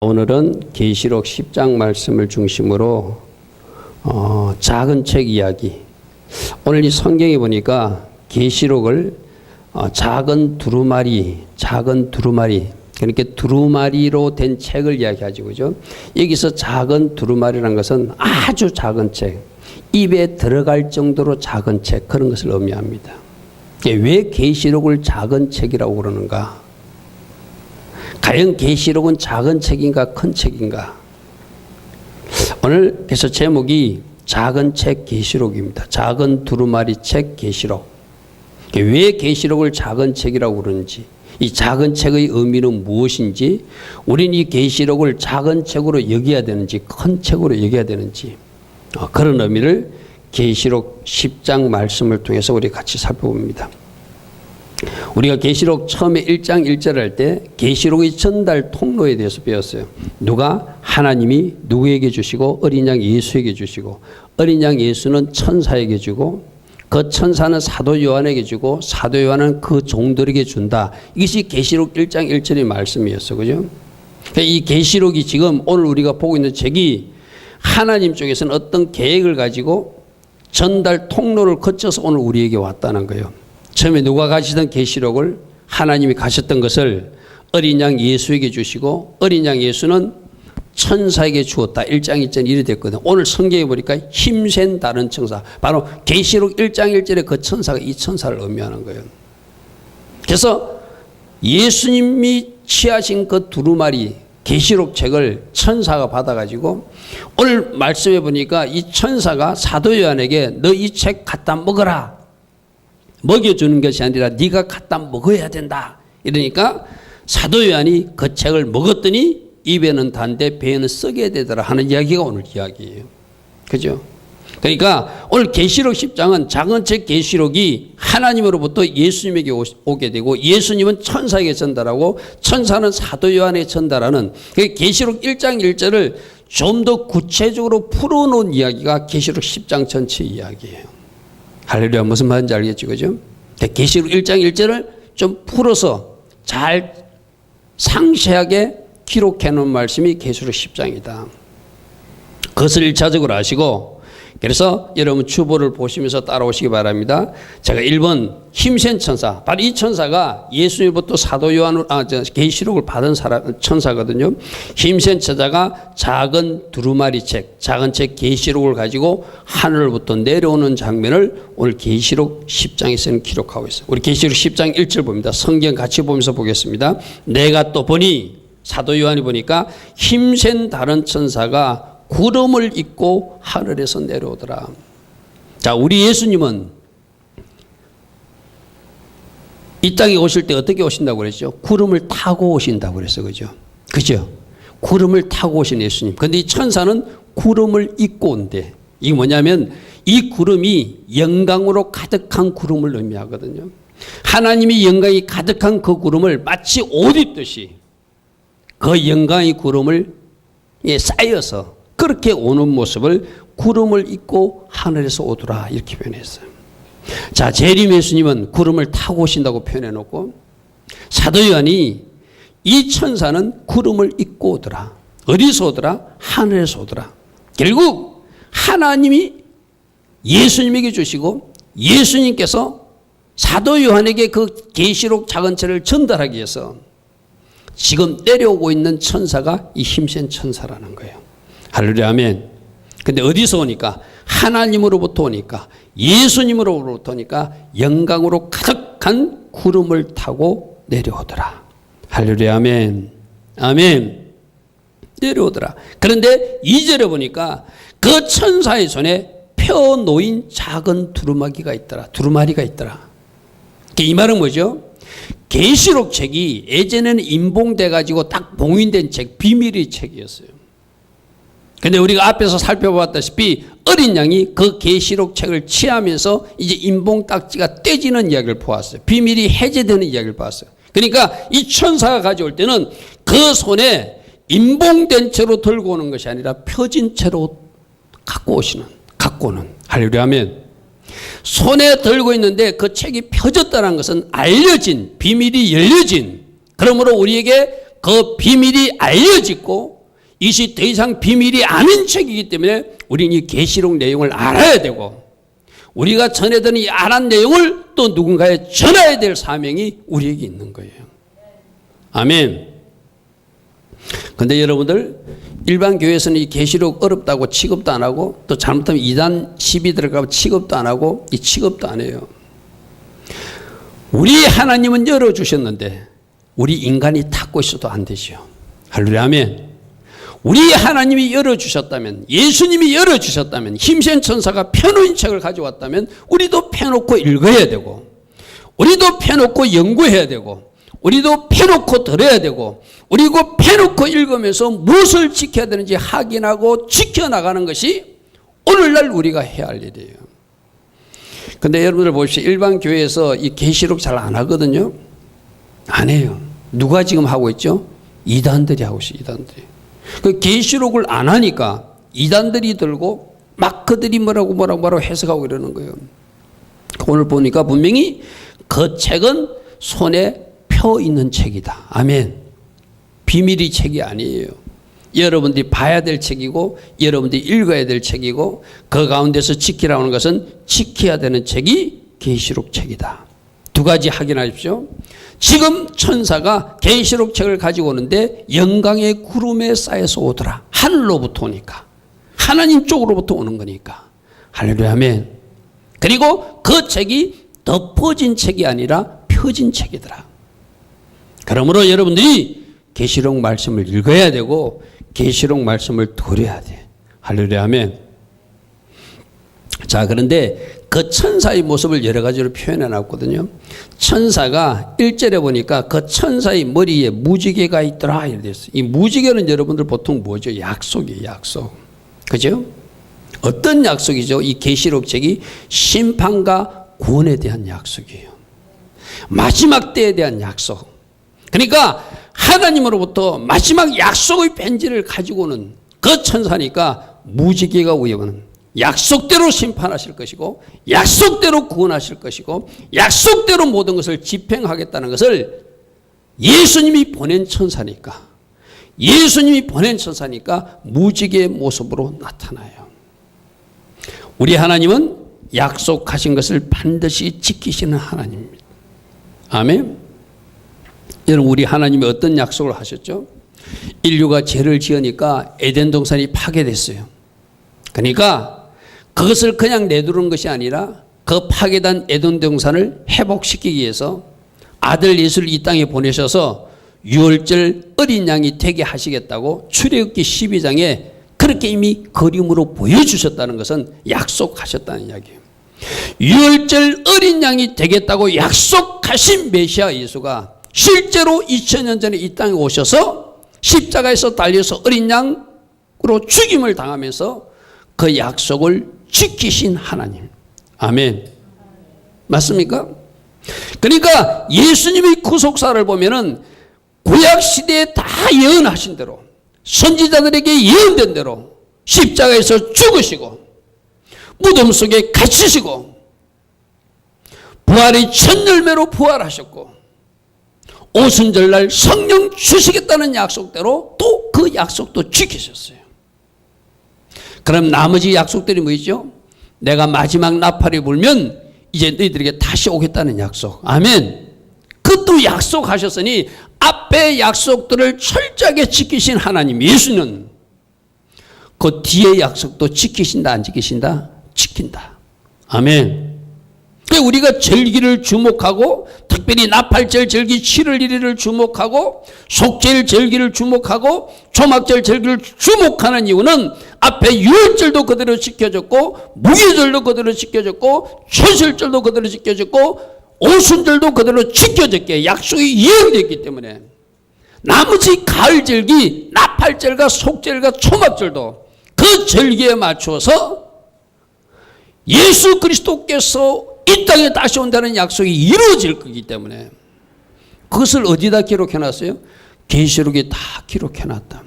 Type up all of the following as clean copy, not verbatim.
오늘은 계시록 10장 말씀을 중심으로 작은 책 이야기. 오늘 이 성경에 보니까 계시록을 작은 두루마리 그러니까 두루마리로 된 책을 이야기하죠, 그죠? 여기서 작은 두루마리라는 것은 아주 작은 책, 입에 들어갈 정도로 작은 책, 그런 것을 의미합니다. 왜 계시록을 작은 책이라고 그러는가? 과연 계시록은 작은 책인가 큰 책인가? 오늘 그래서 제목이 작은 책 계시록입니다. 작은 두루마리 책 계시록. 왜 계시록을 작은 책이라고 그러는지, 이 작은 책의 의미는 무엇인지, 우리는 이 계시록을 작은 책으로 여겨야 되는지 큰 책으로 여겨야 되는지, 그런 의미를 계시록 10장 말씀을 통해서 우리 같이 살펴봅니다. 우리가 계시록 처음에 1장 1절 할 때 계시록의 전달 통로에 대해서 배웠어요. 누가? 하나님이 누구에게 주시고 어린 양 예수에게 주시고, 어린 양 예수는 천사에게 주고, 그 천사는 사도 요한에게 주고, 사도 요한은 그 종들에게 준다. 이것이 계시록 1장 1절의 말씀이었어, 그죠? 이 계시록이 지금 오늘 우리가 보고 있는 책이 하나님 쪽에서는 어떤 계획을 가지고 전달 통로를 거쳐서 오늘 우리에게 왔다는 거예요. 처음에 누가 가시던 계시록을 하나님이 가셨던 것을 어린 양 예수에게 주시고, 어린 양 예수는 천사에게 주었다. 1장 1절 이래 됐거든. 오늘 성경에 보니까 힘센 다른 천사, 바로 계시록 1장 1절에 그 천사가 이 천사를 의미하는 거예요. 그래서 예수님이 취하신 그 두루마리 계시록 책을 천사가 받아가지고 오늘 말씀해 보니까 이 천사가 사도 요한에게 너 이 책 갖다 먹어라. 먹여주는 것이 아니라 네가 갖다 먹어야 된다. 이러니까 사도 요한이 그 책을 먹었더니 입에는 단데 배에는 썩게 되더라 하는 이야기가 오늘 이야기예요. 그죠? 그러니까 오늘 계시록 10장은 작은 책 계시록이 하나님으로부터 예수님에게 오게 되고, 예수님은 천사에게 전달하고, 천사는 사도 요한에게 전달하는 계시록 1장 1절을 좀 더 구체적으로 풀어놓은 이야기가 계시록 10장 전체 이야기예요. 할렐루야, 무슨 말인지 알겠죠, 그죠? 계시록 1장 1절을 좀 풀어서 잘 상세하게 기록해 놓은 말씀이 계시록 10장이다. 그것을 1차적으로 아시고, 그래서 여러분 주보를 보시면서 따라오시기 바랍니다. 제가 1번 힘센 천사, 바로 이 천사가 예수님부터 사도 요한을 계시록을 받은 천사거든요. 힘센 천사가 작은 두루마리 책, 작은 책 계시록을 가지고 하늘부터 내려오는 장면을 오늘 계시록 10장에서는 기록하고 있어요. 우리 계시록 10장 1절 봅니다. 성경 같이 보면서 보겠습니다. 내가 또 보니, 사도 요한이 보니까 힘센 다른 천사가 구름을 입고 하늘에서 내려오더라. 자, 우리 예수님은 이 땅에 오실 때 어떻게 오신다고 그랬죠? 구름을 타고 오신다고 그랬어, 그죠? 그죠? 구름을 타고 오신 예수님. 근데 이 천사는 구름을 입고 온대. 이게 뭐냐면 이 구름이 영광으로 가득한 구름을 의미하거든요. 하나님이 영광이 가득한 그 구름을 마치 옷 입듯이 그 영광의 구름을 쌓여서 그렇게 오는 모습을 구름을 입고 하늘에서 오더라, 이렇게 표현했어요. 자, 재림 예수님은 구름을 타고 오신다고 표현해놓고, 사도 요한이 이 천사는 구름을 입고 오더라. 어디서 오더라? 하늘에서 오더라. 결국 하나님이 예수님에게 주시고, 예수님께서 사도 요한에게 그 계시록 작은 책을 전달하기 위해서 지금 내려오고 있는 천사가 이 힘센 천사라는 거예요. 할렐루야, 아멘. 근데 어디서 오니까? 하나님으로부터 오니까, 예수님으로부터 오니까 영광으로 가득한 구름을 타고 내려오더라. 할렐루야, 아멘. 아멘. 내려오더라. 그런데 2절에 보니까 그 천사의 손에 펴놓인 작은 두루마리가 있더라. 이 말은 뭐죠? 계시록 책이 예전에는 인봉돼 가지고 딱 봉인된 책, 비밀의 책이었어요. 근데 우리가 앞에서 살펴봤다시피 어린 양이 그 계시록 책을 취하면서 이제 인봉 딱지가 떼지는 이야기를 보았어요. 비밀이 해제되는 이야기를 보았어요. 그러니까 이 천사가 가져올 때는 그 손에 인봉된 채로 들고 오는 것이 아니라 펴진 채로 갖고 오는. 할렐루야, 아멘. 손에 들고 있는데 그 책이 펴졌다는 것은 알려진, 비밀이 열려진, 그러므로 우리에게 그 비밀이 알려지고 이것이 더 이상 비밀이 아닌 책이기 때문에 우리는 이 계시록 내용을 알아야 되고 우리가 전해드는 이 알한 내용을 또 누군가에 전해야 될 사명이 우리에게 있는 거예요. 아멘. 그런데 여러분들 일반 교회에서는 이 계시록 어렵다고 취급도 안 하고 또 잘못하면 2단 10이 들어가면 취급도 안 하고 이 취급도 안 해요. 우리 하나님은 열어주셨는데 우리 인간이 닫고 있어도 안 되죠. 할렐루야 아멘. 우리 하나님이 열어주셨다면 예수님이 열어주셨다면 힘센 천사가 펴놓은 책을 가져왔다면 우리도 펴놓고 읽어야 되고 우리도 펴놓고 연구해야 되고 우리도 펴놓고 들어야 되고 우리도 펴놓고 읽으면서 무엇을 지켜야 되는지 확인하고 지켜나가는 것이 오늘날 우리가 해야 할 일이에요. 근데 여러분들 보십시오. 일반 교회에서 이 계시록 잘 안 하거든요. 안 해요. 누가 지금 하고 있죠? 이단들이 하고 있어요. 이단들이. 그 계시록을 안 하니까 이단들이 들고 막 그들이 뭐라고 해석하고 이러는 거예요. 오늘 보니까 분명히 그 책은 손에 펴 있는 책이다. 아멘. 비밀이 책이 아니에요. 여러분들이 봐야 될 책이고 여러분들이 읽어야 될 책이고 그 가운데서 지키라고 하는 것은 지켜야 되는 책이 계시록 책이다. 두 가지 확인하십시오. 지금 천사가 계시록 책을 가지고 오는데 영광의 구름에 쌓여서 오더라. 하늘로부터 오니까. 하나님 쪽으로부터 오는 거니까. 할렐루야 아멘. 그리고 그 책이 덮어진 책이 아니라 펴진 책이더라. 그러므로 여러분들이 계시록 말씀을 읽어야 되고 계시록 말씀을 들어야 돼. 할렐루야 아멘. 자, 그런데 그 천사의 모습을 여러 가지로 표현해 놨거든요. 천사가 1절에 보니까 그 천사의 머리에 무지개가 있더라 이렇게 됐어요. 이 무지개는 여러분들 보통 뭐죠? 약속이에요. 약속. 그죠? 어떤 약속이죠? 이 계시록 책이 심판과 구원에 대한 약속이에요. 마지막 때에 대한 약속. 그러니까 하나님으로부터 마지막 약속의 편지를 가지고 오는 그 천사니까 무지개가 우여오는 약속대로 심판하실 것이고 약속대로 구원하실 것이고 약속대로 모든 것을 집행하겠다는 것을 예수님이 보낸 천사니까 무지개의 모습으로 나타나요. 우리 하나님은 약속하신 것을 반드시 지키시는 하나님입니다. 아멘. 여러분 우리 하나님이 어떤 약속을 하셨죠? 인류가 죄를 지으니까 에덴 동산이 파괴됐어요. 그러니까 그것을 그냥 내두른 것이 아니라 그 파괴된 에덴 동산을 회복시키기 위해서 아들 예수를 이 땅에 보내셔서 유월절 어린 양이 되게 하시겠다고 출애굽기 12장에 그렇게 이미 그림으로 보여주셨다는 것은 약속하셨다는 이야기예요. 유월절 어린 양이 되겠다고 약속하신 메시아 예수가 실제로 2000년 전에 이 땅에 오셔서 십자가에서 달려서 어린 양으로 죽임을 당하면서 그 약속을 지키신 하나님. 아멘. 맞습니까? 그러니까 예수님의 구속사를 보면은 구약 시대에 다 예언하신 대로 선지자들에게 예언된 대로 십자가에서 죽으시고 무덤 속에 갇히시고 부활의 첫 열매로 부활하셨고 오순절날 성령 주시겠다는 약속대로 또 그 약속도 지키셨어요. 그럼 나머지 약속들이 뭐있죠? 내가 마지막 나팔이 불면 이제 너희들에게 다시 오겠다는 약속. 아멘. 그것도 약속하셨으니 앞에 약속들을 철저하게 지키신 하나님 예수는 그 뒤에 약속도 지키신다 안 지키신다? 지킨다. 아멘. 우리가 절기를 주목하고 특별히 나팔절 절기 7월 1일을 주목하고 속죄일 절기를 주목하고 초막절 절기를 주목하는 이유는 앞에 유월절도 그대로 지켜졌고 무교절도 그대로 지켜졌고 초실절도 그대로 지켜졌고 오순절도 그대로 지켜졌기에 약속이 이행됐기 때문에 나머지 가을절기 나팔절과 속죄일과 초막절도 그 절기에 맞춰서 예수 그리스도께서 이 땅에 다시 온다는 약속이 이루어질 거기 때문에 그것을 어디다 기록해놨어요? 계시록에 다 기록해놨다.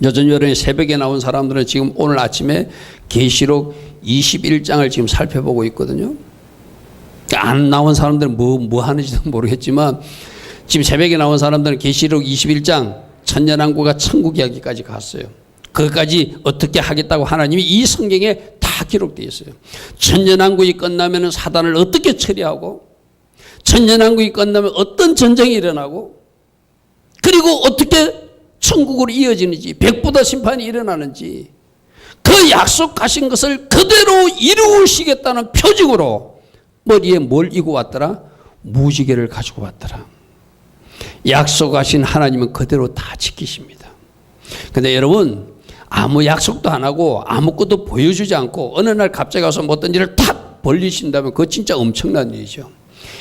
여전 여러분이 새벽에 나온 사람들은 지금 오늘 아침에 계시록 21장을 지금 살펴보고 있거든요. 안 나온 사람들은 뭐 하는지도 모르겠지만 지금 새벽에 나온 사람들은 계시록 21장 천년왕국과 천국 이야기까지 갔어요. 그것까지 어떻게 하겠다고 하나님이 이 성경에 다 기록되어 있어요. 천년왕국이 끝나면 사단을 어떻게 처리하고, 천년왕국이 끝나면 어떤 전쟁이 일어나고, 그리고 어떻게 천국으로 이어지는지, 백보다 심판이 일어나는지, 그 약속하신 것을 그대로 이루시겠다는 표징으로 머리에 뭘 이고 왔더라? 무지개를 가지고 왔더라. 약속하신 하나님은 그대로 다 지키십니다. 근데 여러분, 아무 약속도 안 하고 아무것도 보여주지 않고 어느 날 갑자기 와서 어떤 일을 탁 벌리신다면 그거 진짜 엄청난 일이죠.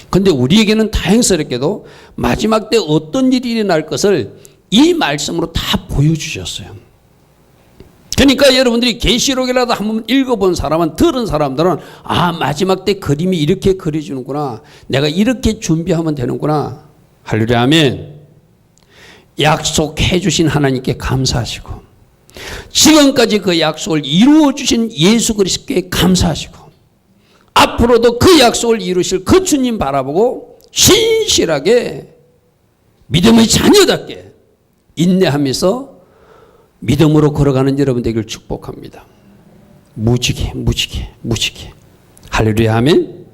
근데 우리에게는 다행스럽게도 마지막 때 어떤 일이 일어날 것을 이 말씀으로 다 보여주셨어요. 그러니까 여러분들이 계시록이라도 한번 읽어본 사람은, 들은 사람들은 아, 마지막 때 그림이 이렇게 그려지는구나, 내가 이렇게 준비하면 되는구나. 할렐루야, 아멘. 약속해 주신 하나님께 감사하시고, 지금까지 그 약속을 이루어 주신 예수 그리스도께 감사하시고, 앞으로도 그 약속을 이루실 그 주님 바라보고 신실하게 믿음의 자녀답게 인내하면서 믿음으로 걸어가는 여러분 되기를 축복합니다. 무지개. 할렐루야, 아멘.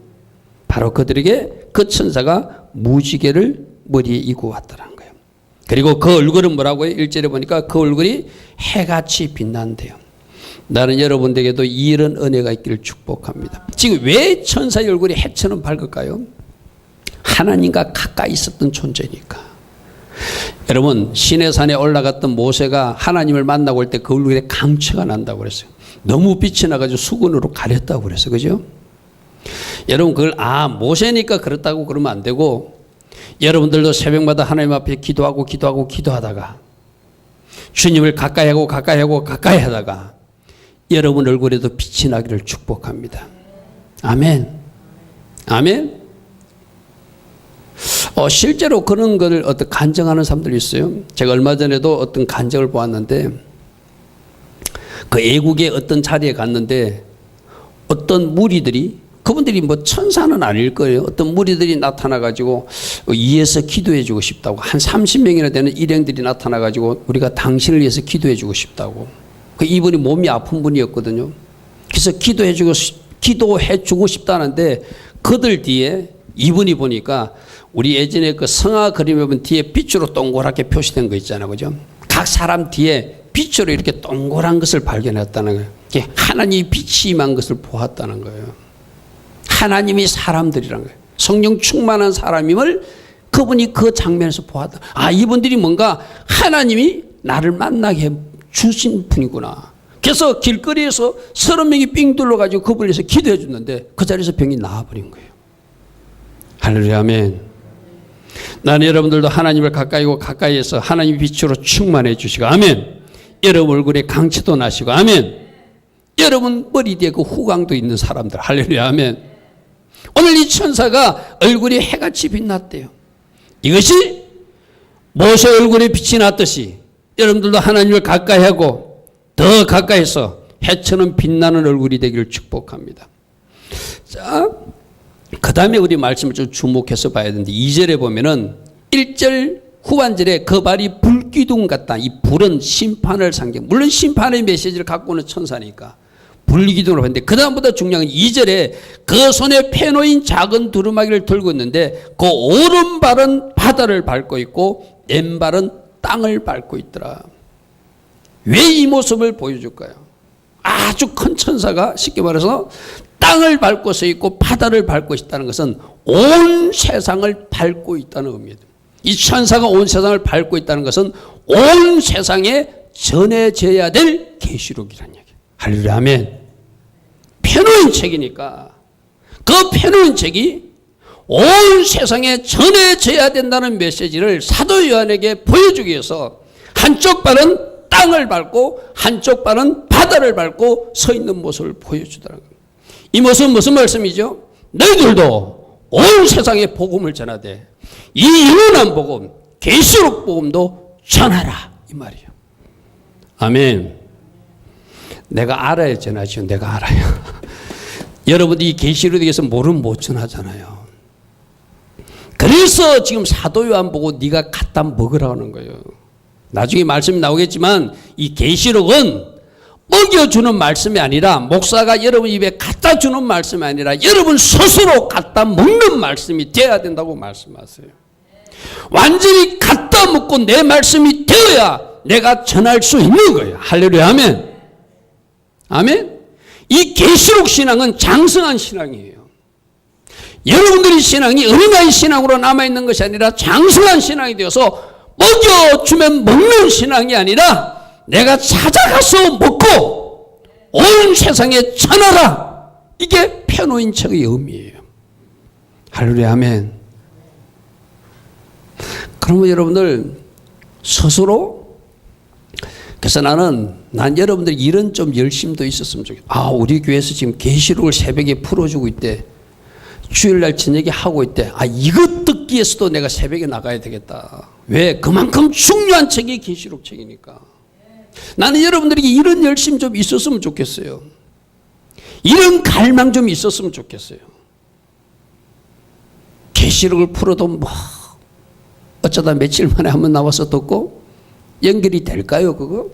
바로 그들에게 그 천사가 무지개를 머리에 이고 왔더라는 거예요. 그리고 그 얼굴은 뭐라고 해요? 1절에 보니까 그 얼굴이 해같이 빛난대요. 나는 여러분들에게도 이런 은혜가 있기를 축복합니다. 지금 왜 천사의 얼굴이 해처럼 밝을까요? 하나님과 가까이 있었던 존재니까. 여러분, 시내산에 올라갔던 모세가 하나님을 만나고 올 때 그 얼굴에 강체가 난다고 그랬어요. 너무 빛이 나가지고 수건으로 가렸다고 그랬어요. 그죠? 여러분, 그걸 모세니까 그렇다고 그러면 안 되고, 여러분들도 새벽마다 하나님 앞에 기도하다가 주님을 가까이 하다가 여러분 얼굴에도 빛이 나기를 축복합니다. 아멘. 아멘. 실제로 그런 것을 어떤 간증하는 사람들이 있어요. 제가 얼마 전에도 어떤 간증을 보았는데, 그 애국의 어떤 자리에 갔는데 어떤 무리들이, 그분들이 뭐 천사는 아닐 거예요. 어떤 무리들이 나타나가지고 위해서 기도해주고 싶다고, 한 30명이나 되는 일행들이 나타나가지고 우리가 당신을 위해서 기도해주고 싶다고. 그 이분이 몸이 아픈 분이었거든요. 그래서 기도해주고 싶다는데 그들 뒤에 이분이 보니까 우리 예전에 그 성화 그림에 보면 뒤에 빛으로 동그랗게 표시된 거 있잖아요. 그죠? 각 사람 뒤에 빛으로 이렇게 동그란 것을 발견했다는 거예요. 하나님이 빛이 임한 것을 보았다는 거예요. 하나님이 사람들이란 거예요. 성령 충만한 사람임을 그분이 그 장면에서 보았다. 이분들이 뭔가 하나님이 나를 만나게 주신 분이구나. 그래서 길거리에서 30명이 삥 둘러가지고 그분을 위해서 기도해 줬는데 그 자리에서 병이 나아버린 거예요. 할렐루야, 아멘. 나는 여러분들도 하나님을 가까이에서 하나님의 빛으로 충만해 주시고, 아멘. 여러분 얼굴에 강체도 나시고, 아멘. 여러분 머리 뒤에 그 후광도 있는 사람들, 할렐루야, 아멘. 오늘 이 천사가 얼굴이 해같이 빛났대요. 이것이 모세 얼굴에 빛이 났듯이 여러분들도 하나님을 가까이하고 더 가까이서 해처럼 빛나는 얼굴이 되기를 축복합니다. 자, 그 다음에 우리 말씀을 좀 주목해서 봐야 되는데, 2절에 보면은 1절 후반절에 그 발이 불기둥 같다. 이 불은 심판을 상징, 물론 심판의 메시지를 갖고 오는 천사니까 불기둥으로 봤는데, 그 다음보다 중요한 건 2절에 그 손에 패놓인 작은 두루마기를 들고 있는데 그 오른발은 바다를 밟고 있고 왼발은 땅을 밟고 있더라. 왜 이 모습을 보여줄까요? 아주 큰 천사가 쉽게 말해서 땅을 밟고 서 있고 바다를 밟고 있다는 것은 온 세상을 밟고 있다는 의미입니다. 이 천사가 온 세상을 밟고 있다는 것은 온 세상에 전해져야 될 계시록이라는 얘기예요. 할렐루야, 아멘. 펴놓은 책이니까 그 펴놓은 책이 온 세상에 전해져야 된다는 메시지를 사도 요한에게 보여주기 위해서 한쪽 발은 땅을 밟고 한쪽 발은 바다를 밟고 서 있는 모습을 보여주더라고요. 이 모습은 무슨 말씀이죠? 너희들도 온 세상에 복음을 전하되 이 영원한 복음, 계시록 복음도 전하라, 이 말이에요. 아멘. 내가 알아야 전하죠. 내가 알아요. 여러분들이 계시록에 대해서 모르면 못 전하잖아요. 그래서 지금 사도 요한 보고 네가 갖다 먹으라고 하는 거예요. 나중에 말씀이 나오겠지만 이 계시록은 먹여주는 말씀이 아니라, 목사가 여러분 입에 갖다 주는 말씀이 아니라 여러분 스스로 갖다 먹는 말씀이 되어야 된다고 말씀하세요. 완전히 갖다 먹고 내 말씀이 되어야 내가 전할 수 있는 거예요. 할렐루야, 아멘. 아멘. 이 계시록 신앙은 장성한 신앙이에요. 여러분들의 신앙이 어린아이 신앙으로 남아있는 것이 아니라 장성한 신앙이 되어서 먹여주면 먹는 신앙이 아니라 내가 찾아가서 먹고 온 세상에 전하라. 이게 편호인 척의 의미예요. 할렐루야, 아멘. 그러면 여러분들 스스로, 그래서 난 여러분들 이런 좀 열심도 있었으면 좋겠어요. 아, 우리 교회에서 지금 계시록을 새벽에 풀어주고 있대. 주일날 저녁에 하고 있대. 아, 이것 듣기 위해서도 내가 새벽에 나가야 되겠다. 왜? 그만큼 중요한 책이 계시록 책이니까. 나는 여러분들에게 이런 열심 좀 있었으면 좋겠어요. 이런 갈망 좀 있었으면 좋겠어요. 계시록을 풀어도 뭐 어쩌다 며칠 만에 한번 나와서 듣고 연결이 될까요, 그거?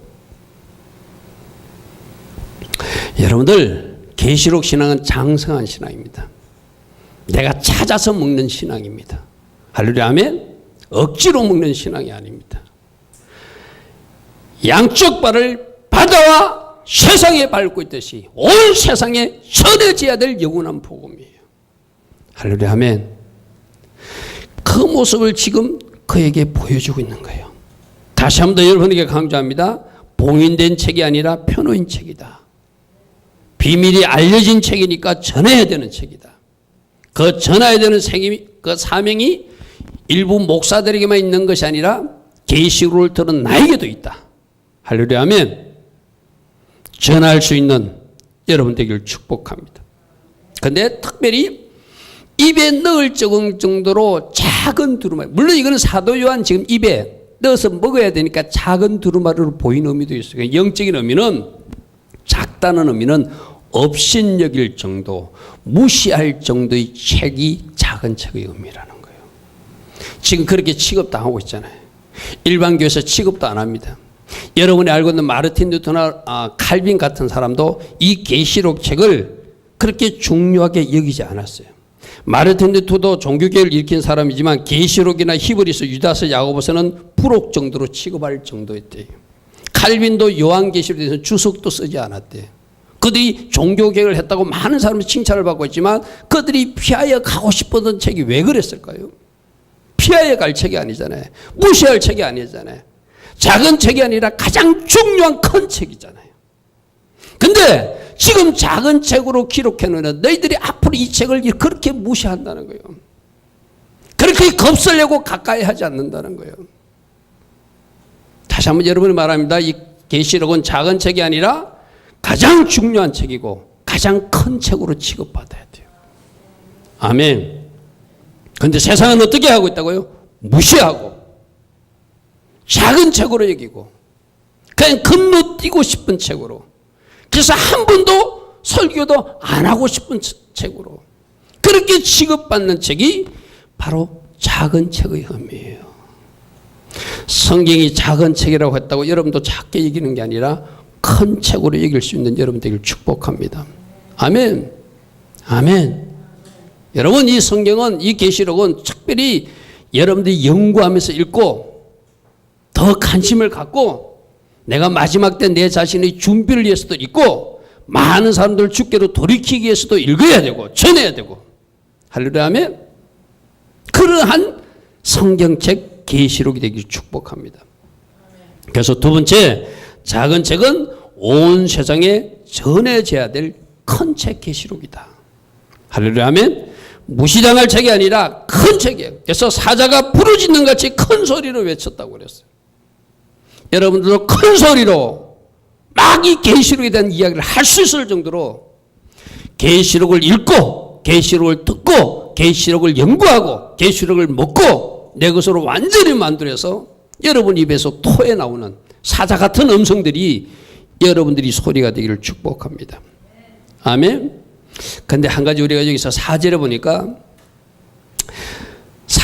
여러분들, 계시록 신앙은 장성한 신앙입니다. 내가 찾아서 먹는 신앙입니다. 할렐루야, 아멘. 억지로 먹는 신앙이 아닙니다. 양쪽 발을 바다와 세상에 밟고 있듯이 온 세상에 전해져야 될 영원한 복음이에요. 할렐루야, 아멘. 그 모습을 지금 그에게 보여주고 있는 거예요. 다시 한 번 더 여러분에게 강조합니다. 봉인된 책이 아니라 편호인 책이다. 비밀이 알려진 책이니까 전해야 되는 책이다. 그 전해야 되는 책임이, 그 사명이 일부 목사들에게만 있는 것이 아니라 계시록을 들은 나에게도 있다. 할렐루야, 아멘. 전할 수 있는 여러분 되기를 축복합니다. 그런데 특별히 입에 넣을 정도로 작은 두루마리, 물론 이거는 사도 요한 지금 입에 넣어서 먹어야 되니까 작은 두루마리로 보이는 의미도 있어요. 영적인 의미는, 작다는 의미는 업신여길 정도, 무시할 정도의 책이 작은 책의 의미라는 거예요. 지금 그렇게 취급당하고 있잖아요. 일반 교회에서 취급도 안 합니다. 여러분이 알고 있는 마르틴 루터나 칼빈 같은 사람도 이 계시록 책을 그렇게 중요하게 여기지 않았어요. 마르틴 루터도 종교개혁을 일으킨 사람이지만 계시록이나 히브리서, 유다서, 야고보서는 부록 정도로 취급할 정도였대요. 칼빈도 요한계시록에 대해서 주석도 쓰지 않았대요. 그들이 종교개혁을 했다고 많은 사람이 칭찬을 받고 있지만 그들이 피하여 가고 싶었던 책이 왜 그랬을까요? 피하여 갈 책이 아니잖아요. 무시할 책이 아니잖아요. 작은 책이 아니라 가장 중요한 큰 책이잖아요. 근데 지금 작은 책으로 기록해놓는 너희들이 앞으로 이 책을 그렇게 무시한다는 거예요. 그렇게 겁설내고 가까이 하지 않는다는 거예요. 다시 한번 여러분이 말합니다. 이 계시록은 작은 책이 아니라 가장 중요한 책이고 가장 큰 책으로 취급받아야 돼요. 아멘. 그런데 세상은 어떻게 하고 있다고요? 무시하고 작은 책으로 여기고 그냥 건너뛰고 싶은 책으로, 그래서 한 번도 설교도 안 하고 싶은 책으로 그렇게 취급받는 책이 바로 작은 책의 의미예요. 성경이 작은 책이라고 했다고 여러분도 작게 여기는 게 아니라 큰 책으로 여길 수 있는 여러분 되기를 축복합니다. 아멘. 아멘. 여러분, 이 성경은, 이 계시록은 특별히 여러분들이 연구하면서 읽고 더 관심을 갖고 내가 마지막 때 내 자신의 준비를 위해서도 읽고 많은 사람들 주께로 돌이키기 위해서도 읽어야 되고 전해야 되고. 할렐루야, 아멘. 그러한 성경책 계시록이 되기를 축복합니다. 그래서 두 번째, 작은 책은 온 세상에 전해져야 될 큰 책 계시록이다. 할렐루야, 아멘. 무시당할 책이 아니라 큰 책이에요. 그래서 사자가 부르짖는 같이 큰 소리로 외쳤다고 그랬어요. 여러분들도 큰 소리로 막 이 계시록에 대한 이야기를 할 수 있을 정도로 계시록을 읽고 계시록을 듣고 계시록을 연구하고 계시록을 먹고 내 것으로 완전히 만들어서 여러분 입에서 토해 나오는 사자 같은 음성들이 여러분들이 소리가 되기를 축복합니다. 아멘. 근데 한 가지 우리가 여기서 4절에 보니까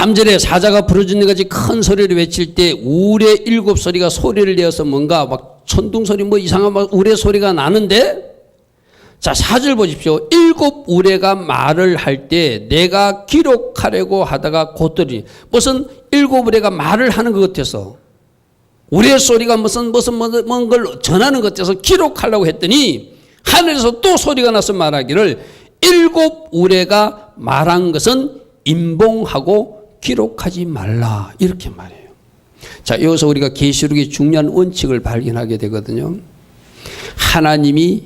3절에 사자가 부르짖는 것이 큰 소리를 외칠 때 우레 7소리가 소리를 내어서 뭔가 막 천둥소리 뭐 이상한 막 우레 소리가 나는데, 자 4절 보십시오. 7 우레가 말을 할 때 내가 기록하려고 하다가 곧더니, 무슨 7 우레가 말을 하는 것 같아서, 우레 소리가 무슨 뭔 걸 전하는 것 같아서 기록하려고 했더니 하늘에서 또 소리가 나서 말하기를 7 우레가 말한 것은 임봉하고 기록하지 말라, 이렇게 말해요. 자, 여기서 우리가 계시록의 중요한 원칙을 발견하게 되거든요. 하나님이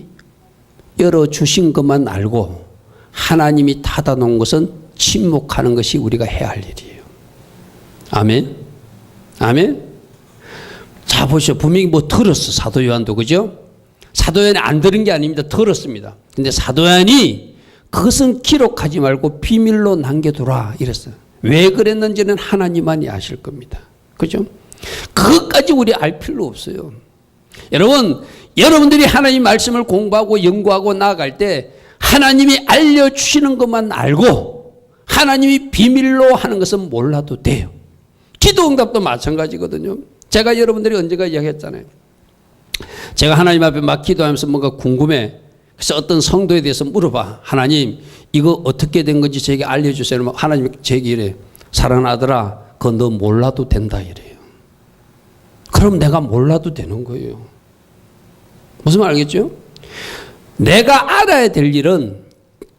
열어주신 것만 알고 하나님이 닫아놓은 것은 침묵하는 것이 우리가 해야 할 일이에요. 아멘? 아멘? 자, 보시죠. 분명히 뭐 들었어, 사도 요한도. 그죠? 사도 요한이 안 들은 게 아닙니다. 들었습니다. 근데 사도 요한이 그것은 기록하지 말고 비밀로 남겨두라, 이랬어요. 왜 그랬는지는 하나님만이 아실 겁니다. 그죠? 그것까지 우리 알 필요 없어요. 여러분들이 하나님 말씀을 공부하고 연구하고 나아갈 때 하나님이 알려주시는 것만 알고 하나님이 비밀로 하는 것은 몰라도 돼요. 기도응답도 마찬가지거든요. 제가 여러분들이 언젠가 이야기했잖아요. 제가 하나님 앞에 막 기도하면서 뭔가 궁금해. 그래서 어떤 성도에 대해서 물어봐. 하나님, 이거 어떻게 된 건지 제게 알려주세요. 하나님이 제게 이래. 사랑하는 아들아, 그거 너 몰라도 된다, 이래요. 그럼 내가 몰라도 되는 거예요. 무슨 말 알겠죠? 내가 알아야 될 일은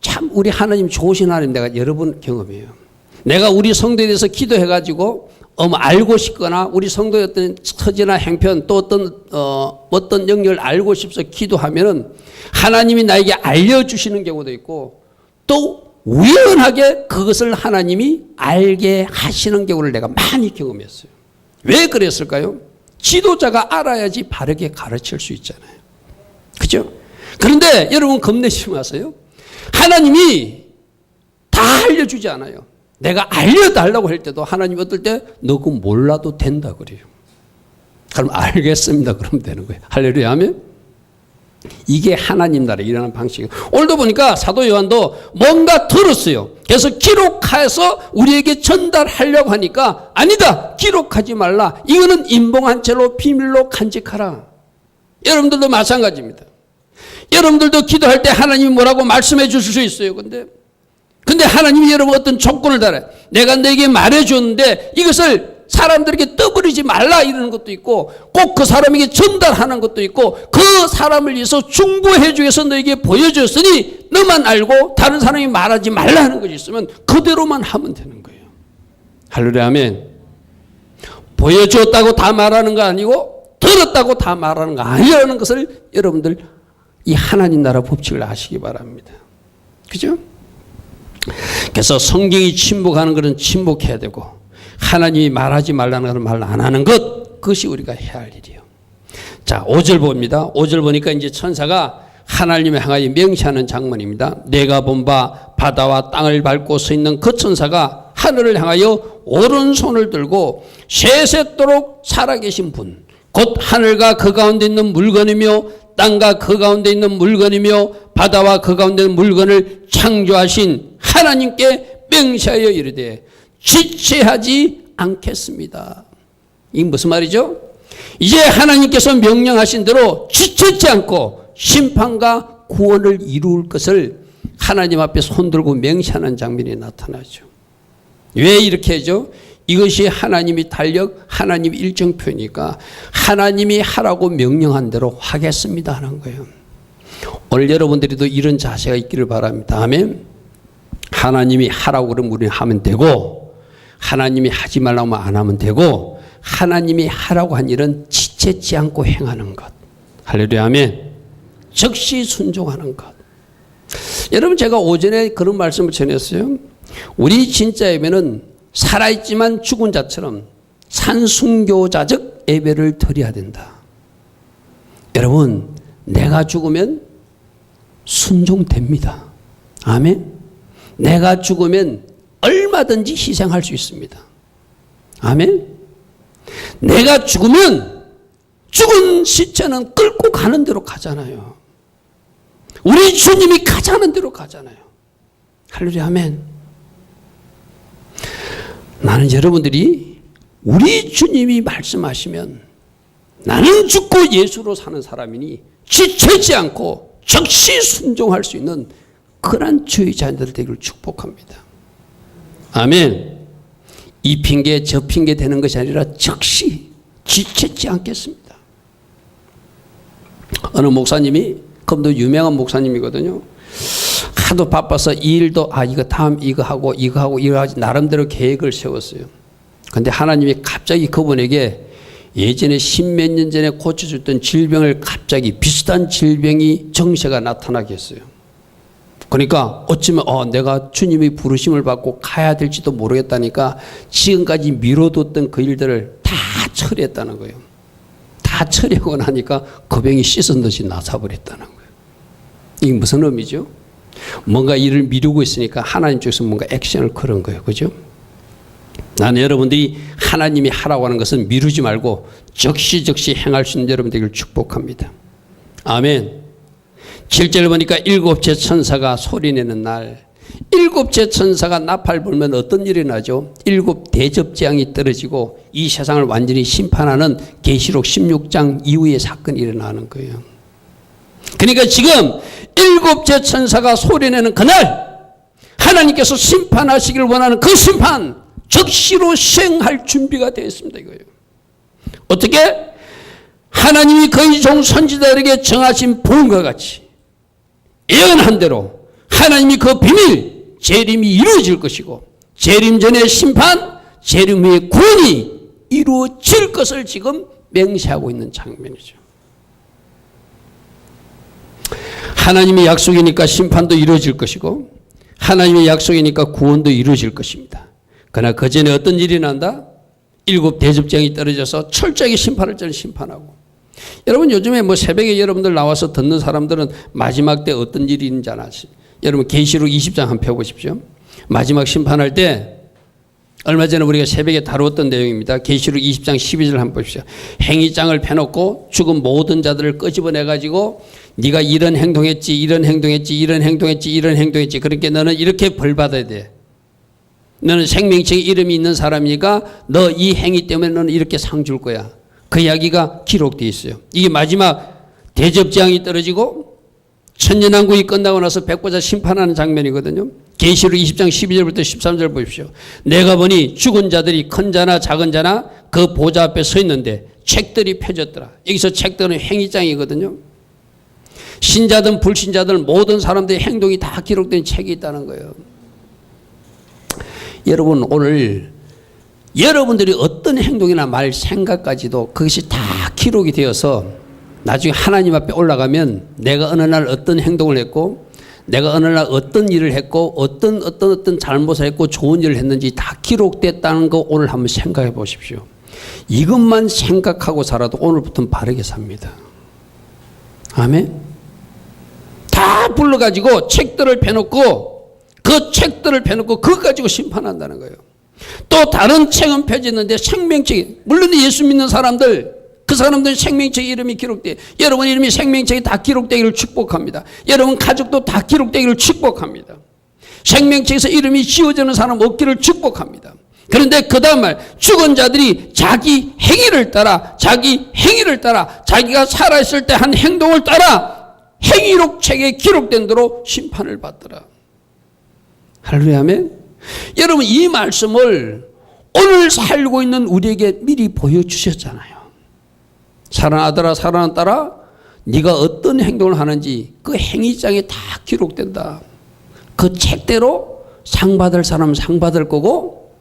참 우리 하나님 좋으신 하나님 내가 여러 번 경험해요. 내가 우리 성도에 대해서 기도해가지고 알고 싶거나 우리 성도의 어떤 처지나 행편 또 어떤 영역을 알고 싶어서 기도하면은 하나님이 나에게 알려주시는 경우도 있고 또 우연하게 그것을 하나님이 알게 하시는 경우를 내가 많이 경험했어요. 왜 그랬을까요? 지도자가 알아야지 바르게 가르칠 수 있잖아요. 그죠? 그런데 여러분 겁내지 마세요. 하나님이 다 알려주지 않아요. 내가 알려달라고 할 때도 하나님이 어떨 때 너 그거 몰라도 된다 그래요. 그럼 알겠습니다. 그러면 되는 거예요. 할렐루야 하면 이게 하나님 나라에 일어나는 방식이에요. 오늘도 보니까 사도 요한도 뭔가 들었어요. 그래서 기록해서 우리에게 전달하려고 하니까 아니다. 기록하지 말라. 이거는 임봉한 채로 비밀로 간직하라. 여러분들도 마찬가지입니다. 여러분들도 기도할 때 하나님이 뭐라고 말씀해 주실 수 있어요. 근데 하나님이 여러분 어떤 조건을 달아요. 내가 너에게 말해줬는데 이것을 사람들에게 떠버리지 말라 이러는 것도 있고 꼭 그 사람에게 전달하는 것도 있고 그 사람을 위해서 중보해 주기 위해서 너에게 보여줬으니 너만 알고 다른 사람이 말하지 말라 하는 것이 있으면 그대로만 하면 되는 거예요. 할렐루야 아멘. 보여줬다고 다 말하는 거 아니고 들었다고 다 말하는 거 아니라는 것을 여러분들 이 하나님 나라 법칙을 아시기 바랍니다. 그죠? 그래서 성경이 침묵하는 것은 침묵해야 되고 하나님이 말하지 말라는 것은 말 안 하는 것, 그것이 우리가 해야 할 일이에요. 자, 5절 봅니다. 5절 보니까 이제 천사가 하나님을 향하여 명시하는 장면입니다. 내가 본 바 바다와 땅을 밟고 서 있는 그 천사가 하늘을 향하여 오른손을 들고 세세토록 살아계신 분, 곧 하늘과 그 가운데 있는 물건이며 땅과 그 가운데 있는 물건이며 바다와 그 가운데 있는 물건을 창조하신 하나님께 명시하여 이르되 지체하지 않겠습니다. 이게 무슨 말이죠? 이제 하나님께서 명령하신 대로 지체치 않고 심판과 구원을 이룰 것을 하나님 앞에 손들고 명시하는 장면이 나타나죠. 왜 이렇게 하죠? 이것이 하나님이 달력, 하나님 일정표니까 하나님이 하라고 명령한 대로 하겠습니다 하는 거예요. 오늘 여러분들이도 이런 자세가 있기를 바랍니다. 아멘. 하나님이 하라고 그러면 우리는 하면 되고 하나님이 하지 말라고 하면 안 하면 되고 하나님이 하라고 한 일은 지체치 않고 행하는 것. 할렐루야 아멘. 즉시 순종하는 것. 여러분 제가 오전에 그런 말씀을 전했어요. 우리 진짜 예배는 살아있지만 죽은 자처럼 산순교자적 예배를 드려야 된다. 여러분 내가 죽으면 순종됩니다. 아멘. 내가 죽으면 얼마든지 희생할 수 있습니다. 아멘. 내가 죽으면 죽은 시체는 끌고 가는 대로 가잖아요. 우리 주님이 가자는 대로 가잖아요. 할렐루야 아멘. 나는 여러분들이 우리 주님이 말씀하시면 나는 죽고 예수로 사는 사람이니 지체지 않고 즉시 순종할 수 있는 그런 주의 자녀들 되기를 축복합니다. 아멘. 이 핑계 저 핑계 되는 것이 아니라 즉시 지체지 않겠습니다. 어느 목사님이 그럼도 유명한 목사님이거든요. 하도 바빠서 이 일도 이거 다음 이거 하고 나름대로 계획을 세웠어요. 그런데 하나님이 갑자기 그분에게 예전에 십몇 년 전에 고쳐줬던 질병을 갑자기 비슷한 질병이 정세가 나타나게 했어요. 그러니까 어쩌면 내가 주님의 부르심을 받고 가야 될지도 모르겠다니까 지금까지 미뤄뒀던 그 일들을 다 처리했다는 거예요. 다 처리하고 나니까 그 병이 씻은 듯이 나사버렸다는 거예요. 이게 무슨 의미죠? 뭔가 일을 미루고 있으니까 하나님 쪽에서 뭔가 액션을 걸은 거예요. 그죠? 나는 여러분들이 하나님이 하라고 하는 것은 미루지 말고 즉시 행할 수 있는 여러분 되기를 축복합니다. 아멘. 7절 보니까 일곱째 천사가 소리내는 날, 일곱째 천사가 나팔 불면 어떤 일이 나죠? 일곱 대접재앙이 떨어지고 이 세상을 완전히 심판하는 계시록 16장 이후의 사건이 일어나는 거예요. 그러니까 지금 일곱째 천사가 소리내는 그날 하나님께서 심판하시길 원하는 그 심판 즉시로 시행할 준비가 되어 있습니다. 이거예요. 어떻게? 하나님이 그의 종 선지자들에게 정하신 부름과 같이 예언한 대로 하나님이 그 비밀 재림이 이루어질 것이고 재림 전의 심판, 재림 후의 구원이 이루어질 것을 지금 맹세하고 있는 장면이죠. 하나님의 약속이니까 심판도 이루어질 것이고 하나님의 약속이니까 구원도 이루어질 것입니다. 그러나 그 전에 어떤 일이 난다? 일곱 대접장이 떨어져서 철저하게 심판을 심판하고. 여러분 요즘에 새벽에 여러분들 나와서 듣는 사람들은 마지막 때 어떤 일이 있는지 아시죠? 여러분 계시록 20장 한번 펴보십시오. 마지막 심판할 때 얼마 전에 우리가 새벽에 다루었던 내용입니다. 계시록 20장 12절 한번 보십시오. 행위장을 펴놓고 죽은 모든 자들을 끄집어내가지고 네가 이런 행동했지 이런 행동했지 이런 행동했지 이런 행동했지 그러니까 너는 이렇게 벌받아야 돼. 너는 생명책에 이름이 있는 사람이니까 너 이 행위 때문에 너는 이렇게 상 줄 거야. 그 이야기가 기록되어 있어요. 이게 마지막 대접재앙이 떨어지고 천년왕국이 끝나고 나서 백보자 심판하는 장면이거든요. 계시록 20장 12절부터 13절 보십시오. 내가 보니 죽은 자들이 큰 자나 작은 자나 그 보좌 앞에 서 있는데 책들이 펴졌더라. 여기서 책들은 행위장이거든요. 신자든 불신자든 모든 사람들의 행동이 다 기록된 책이 있다는 거예요. 여러분 오늘 여러분들이 어떤 행동이나 말 생각까지도 그것이 다 기록이 되어서 나중에 하나님 앞에 올라가면 내가 어느 날 어떤 행동을 했고 내가 어느 날 어떤 일을 했고 어떤 잘못을 했고 좋은 일을 했는지 다 기록됐다는 거 오늘 한번 생각해 보십시오. 이것만 생각하고 살아도 오늘부터는 바르게 삽니다. 아멘. 다 불러가지고 책들을 펴놓고 그 책들을 펴놓고 그거 가지고 심판한다는 거예요. 또 다른 책은 펴졌는데 생명책이 물론 예수 믿는 사람들 그 사람들 생명책 이름이 기록돼 여러분 이름이 생명책에 다 기록되기를 축복합니다. 여러분 가족도 다 기록되기를 축복합니다. 생명책에서 이름이 지워지는 사람 없기를 축복합니다. 그런데 그 다음 말 죽은 자들이 자기 행위를 따라 자기가 살아있을 때 한 행동을 따라 행위록 책에 기록된 대로 심판을 받더라. 할렐루야 아멘. 여러분 이 말씀을 오늘 살고 있는 우리에게 미리 보여주셨잖아요. 사랑하는 아들아 사랑하는 딸아 네가 어떤 행동을 하는지 그 행위장에 다 기록된다. 그 책대로 상 받을 사람은 상 받을 거고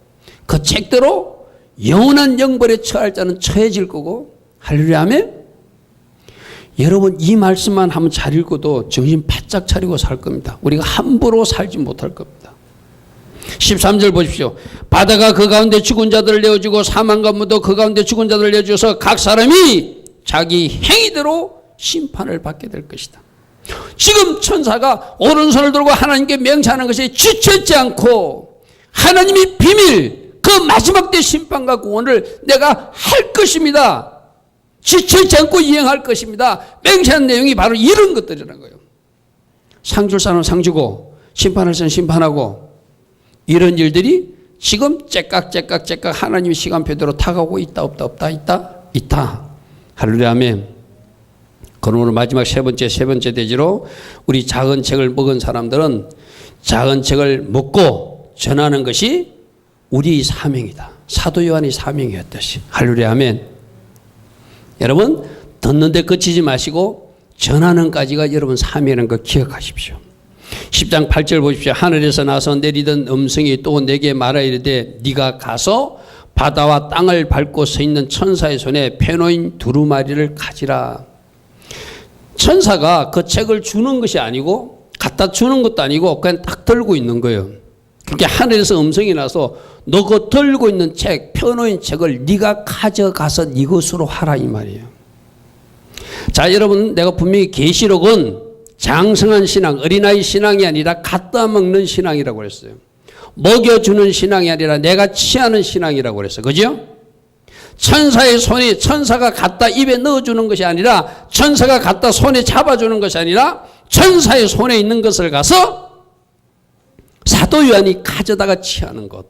그 책대로 영원한 영벌에 처할 자는 처해질 거고 할렐루야 아멘. 여러분 이 말씀만 한번 잘 읽어도 정신 바짝 차리고 살 겁니다. 우리가 함부로 살지 못할 겁니다. 13절 보십시오. 바다가 그 가운데 죽은 자들을 내어주고 사망과 무도 그 가운데 죽은 자들을 내어주어서 각 사람이 자기 행위대로 심판을 받게 될 것이다. 지금 천사가 오른손을 들고 하나님께 맹세하는 것이 지체지 않고 하나님이 비밀 그 마지막 때 심판과 구원을 내가 할 것입니다. 지체지 않고 이행할 것입니다. 맹세한 내용이 바로 이런 것들이라는 거예요. 상 줄 사람은 상 주고 심판할 사람은 심판하고 이런 일들이 지금 째깍 하나님의 시간표대로 타가고 있다 없다 있다. 할렐루야 아멘. 그러므로 마지막 세 번째 대지로 우리 작은 책을 먹은 사람들은 작은 책을 먹고 전하는 것이 우리의 사명이다. 사도 요한의 사명이었듯이. 할렐루야 아멘. 여러분 듣는 데 그치지 마시고 전하는까지가 여러분 사명이라는 거 기억하십시오. 10장 8절 보십시오. 하늘에서 나서 내리던 음성이 또 내게 말하 이르되 네가 가서 바다와 땅을 밟고 서 있는 천사의 손에 펴놓인 두루마리를 가지라. 천사가 그 책을 주는 것이 아니고 갖다 주는 것도 아니고 그냥 딱 들고 있는 거예요. 그렇게 하늘에서 음성이 나서 너 그 들고 있는 책, 펴놓인 책을 네가 가져가서 네 것으로 하라 이 말이에요. 자 여러분 내가 분명히 계시록은 장성한 신앙, 어린아이 신앙이 아니라 갖다 먹는 신앙이라고 그랬어요. 먹여주는 신앙이 아니라 내가 취하는 신앙이라고 그랬어요. 그죠? 천사의 손이 천사가 갖다 입에 넣어주는 것이 아니라 천사가 갖다 손에 잡아주는 것이 아니라 천사의 손에 있는 것을 가서 사도 요한이 가져다가 취하는 것.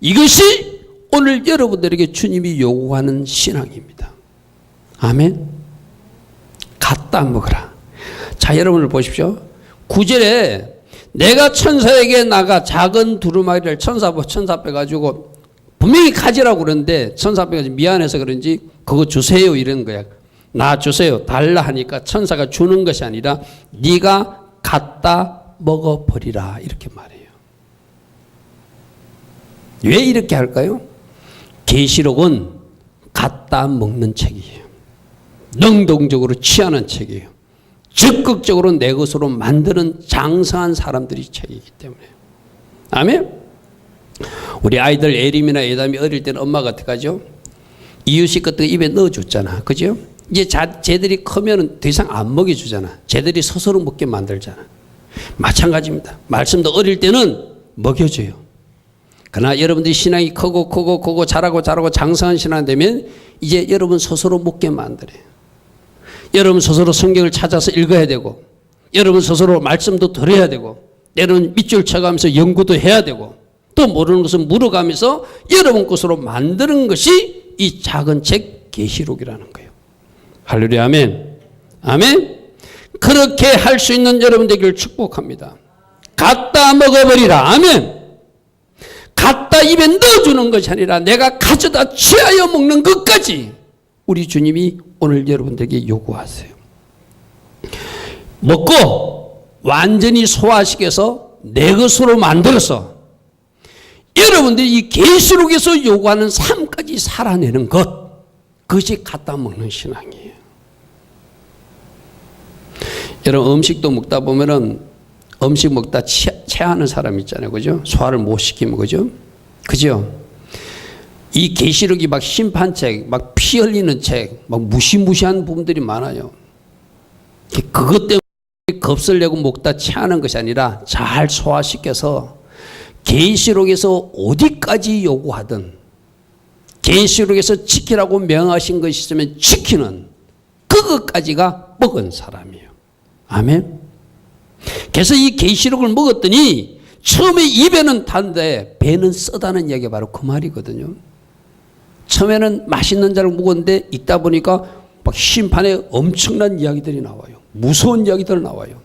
이것이 오늘 여러분들에게 주님이 요구하는 신앙입니다. 아멘. 갖다 먹으라. 자 여러분을 보십시오. 9절에 내가 천사에게 나가 작은 두루마리를 천사 앞에 가지고 분명히 가지라고 그러는데 천사 앞에 가지고 미안해서 그런지 그거 주세요 이런 거야. 나 주세요 달라 하니까 천사가 주는 것이 아니라 네가 갖다 먹어버리라 이렇게 말해요. 왜 이렇게 할까요? 계시록은 갖다 먹는 책이에요. 능동적으로 취하는 책이에요. 적극적으로 내 것으로 만드는 장성한 사람들이 책이기 때문에. 아멘? 우리 아이들 에림이나 에담이 어릴 때는 엄마가 어떻게 하죠? 이유식 같은 거 입에 넣어줬잖아. 그죠? 이제 쟤들이 크면 더 이상 안 먹여주잖아. 쟤들이 스스로 먹게 만들잖아. 마찬가지입니다. 말씀도 어릴 때는 먹여줘요. 그러나 여러분들이 신앙이 크고 자라고 장성한 신앙 되면 이제 여러분 스스로 먹게 만들어요. 여러분 스스로 성경을 찾아서 읽어야 되고 여러분 스스로 말씀도 들어야 되고 때로는 밑줄 쳐가면서 연구도 해야 되고 또 모르는 것을 물어가면서 여러분 것으로 만드는 것이 이 작은 책 계시록이라는 거예요. 할렐루야 아멘. 아멘. 그렇게 할 수 있는 여러분 되기를 축복합니다. 갖다 먹어버리라. 아멘. 갖다 입에 넣어주는 것이 아니라 내가 가져다 취하여 먹는 것까지 우리 주님이 오늘 여러분들에게 요구하세요. 먹고 완전히 소화시켜서 내 것으로 만들어서 여러분들이 이 계시록에서 요구하는 삶까지 살아내는 것, 그것이 갖다 먹는 신앙이에요. 여러분 음식도 먹다 보면은 음식 먹다 체하는 사람 있잖아요. 그죠? 소화를 못 시키면 그죠? 그죠? 이 계시록이 막 심판책, 막 피 흘리는 책, 막 무시무시한 부분들이 많아요. 그것 때문에 겁을 내고 먹다 체하는 것이 아니라 잘 소화시켜서 계시록에서 어디까지 요구하든 계시록에서 지키라고 명하신 것이 있으면 지키는 그것까지가 먹은 사람이에요. 아멘. 그래서 이 계시록을 먹었더니 처음에 입에는 단데 배는 쓰다는 이야기가 바로 그 말이거든요. 처음에는 맛있는 자를 먹었는데 읽다 보니까 막 심판에 엄청난 이야기들이 나와요. 무서운 이야기들 나와요.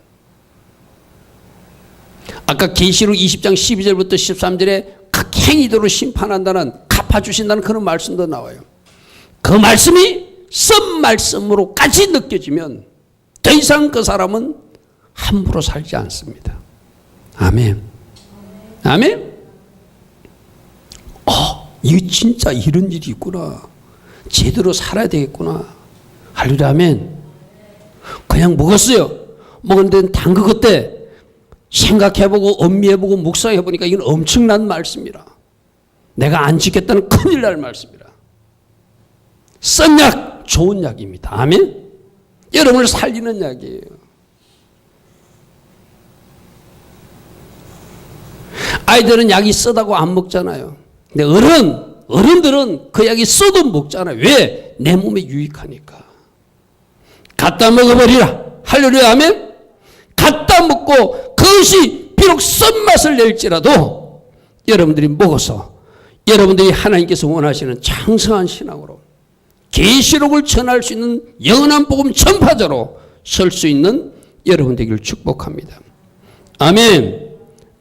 아까 계시록 20장 12절부터 13절에 각 행위대로 심판한다는 갚아주신다는 그런 말씀도 나와요. 그 말씀이 쓴 말씀으로까지 느껴지면 더 이상 그 사람은 함부로 살지 않습니다. 아멘. 아멘. 이거 진짜 이런 일이 있구나. 제대로 살아야 되겠구나. 할렐루야 아멘. 그냥 먹었어요. 먹었는데 담그었대. 생각해보고 음미해보고 묵상해보니까 이건 엄청난 말씀이라. 내가 안 지켰다는 큰일 날 말씀이라. 쓴 약, 좋은 약입니다. 아멘. 여러분을 살리는 약이에요. 아이들은 약이 쓰다고 안 먹잖아요. 근데 어른들은 그 약이 써도 먹잖아요. 왜? 내 몸에 유익하니까. 갖다 먹어버리라. 할렐루야 아멘. 갖다 먹고 그것이 비록 쓴맛을 낼지라도 여러분들이 먹어서 여러분들이 하나님께서 원하시는 장성한 신앙으로 계시록을 전할 수 있는 영원한 복음 전파자로 설 수 있는 여러분 되기를 축복합니다. 아멘.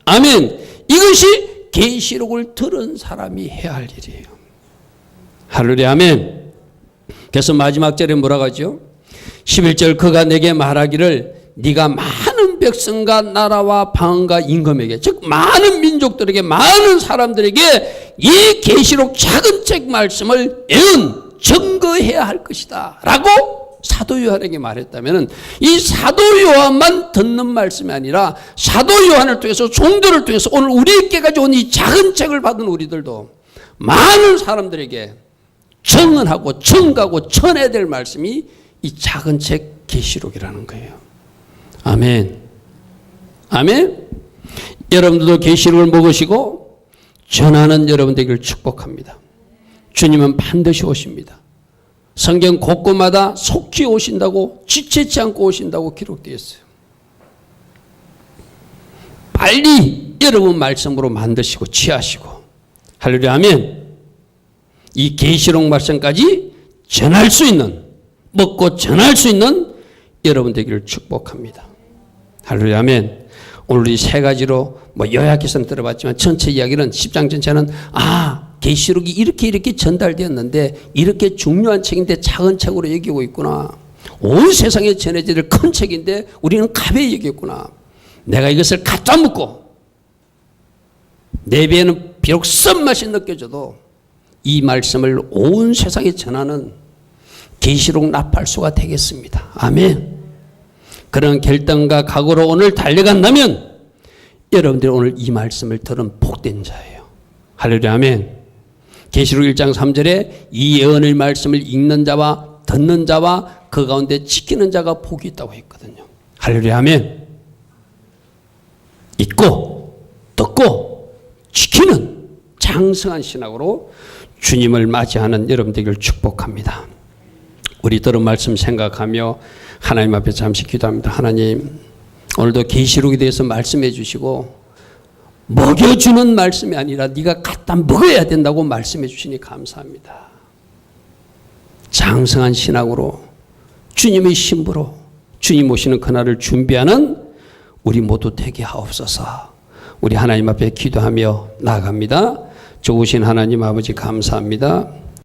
아멘. 이것이 계시록을 들은 사람이 해야 할 일이에요. 할렐루야. 아멘. 그래서 마지막 절에 뭐라고 하죠? 11절 그가 내게 말하기를 네가 많은 백성과 나라와 방언과 임금에게 즉 많은 민족들에게 많은 사람들에게 이 계시록 작은 책 말씀을 증거해야 할 것이다 라고 사도 요한에게 말했다면 이 사도 요한만 듣는 말씀이 아니라 사도 요한을 통해서 종들을 통해서 오늘 우리에게까지 온 이 작은 책을 받은 우리들도 많은 사람들에게 증언하고 증가하고 전해야 될 말씀이 이 작은 책 계시록이라는 거예요. 아멘. 아멘. 여러분들도 계시록을 먹으시고 전하는 여러분 되기를 축복합니다. 주님은 반드시 오십니다. 성경 곳곳마다 속히 오신다고 지체치 않고 오신다고 기록되어 있어요. 빨리 여러분 말씀으로 만드시고 취하시고 할렐루야. 아멘. 이 계시록 말씀까지 전할 수 있는 먹고 전할 수 있는 여러분 되기를 축복합니다. 할렐루야. 아멘. 오늘 이 세 가지로 요약해서는 들어봤지만 전체 이야기는 10장 전체는 계시록이 이렇게 전달되었는데 이렇게 중요한 책인데 작은 책으로 여기고 있구나. 온 세상에 전해져야 될 큰 책인데 우리는 가벼이 여겼구나. 내가 이것을 갖다 묻고 내 배에는 비록 쓴맛이 느껴져도 이 말씀을 온 세상에 전하는 계시록 나팔수가 되겠습니다. 아멘. 그런 결단과 각오로 오늘 달려간다면 여러분들이 오늘 이 말씀을 들은 복된 자예요. 할렐루야. 아멘. 계시록 1장 3절에 이 예언의 말씀을 읽는 자와 듣는 자와 그 가운데 지키는 자가 복이 있다고 했거든요. 할렐루야. 아멘. 읽고 듣고 지키는 장성한 신학으로 주님을 맞이하는 여러분 되기를 축복합니다. 우리 들은 말씀 생각하며 하나님 앞에 잠시 기도합니다. 하나님, 오늘도 계시록에 대해서 말씀해 주시고 먹여주는 말씀이 아니라 네가 갖다 먹어야 된다고 말씀해 주시니 감사합니다. 장성한 신앙으로 주님의 신부로 주님 오시는 그날을 준비하는 우리 모두 되게 하옵소서. 우리 하나님 앞에 기도하며 나아갑니다. 좋으신 하나님 아버지 감사합니다.